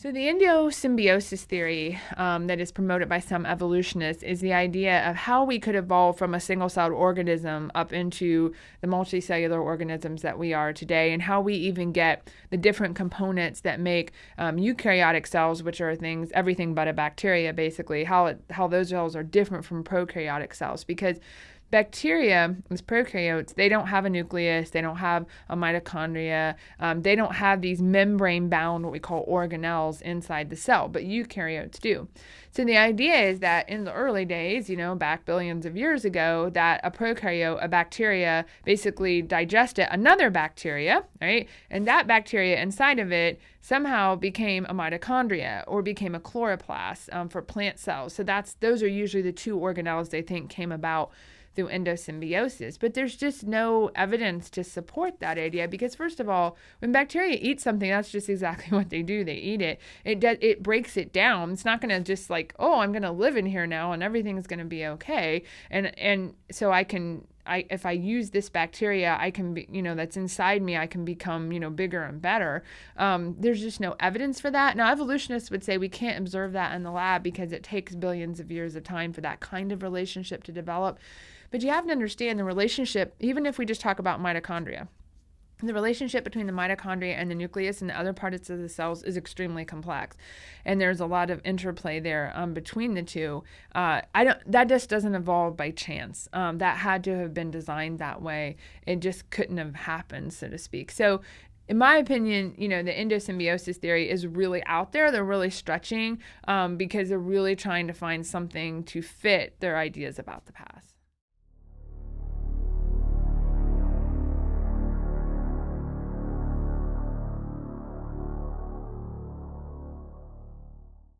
So the endosymbiosis theory that is promoted by some evolutionists is the idea of how we could evolve from a single-celled organism up into the multicellular organisms that we are today, and how we even get the different components that make eukaryotic cells, which are everything but a bacteria, basically, how those cells are different from prokaryotic cells. Because bacteria, as prokaryotes, they don't have a nucleus, they don't have a mitochondria, they don't have these membrane-bound, what we call organelles inside the cell, but eukaryotes do. So the idea is that in the early days, back billions of years ago, that a prokaryote, a bacteria, basically digested another bacteria, right? And that bacteria inside of it somehow became a mitochondria or became a chloroplast for plant cells. So those are usually the two organelles they think came about through endosymbiosis. But there's just no evidence to support that idea, because first of all, when bacteria eat something, that's just exactly what they do. They eat it. It breaks it down. It's not going to just like, oh, I'm going to live in here now and everything's going to be okay. And so if I use this bacteria, I can be, that's inside me, I can become, bigger and better. There's just no evidence for that. Now, evolutionists would say we can't observe that in the lab because it takes billions of years of time for that kind of relationship to develop. But you have to understand the relationship, even if we just talk about mitochondria. The relationship between the mitochondria and the nucleus and the other parts of the cells is extremely complex, and there's a lot of interplay there between the two. That just doesn't evolve by chance. That had to have been designed that way. It just couldn't have happened, so to speak. So, in my opinion, the endosymbiosis theory is really out there. They're really stretching because they're really trying to find something to fit their ideas about the past.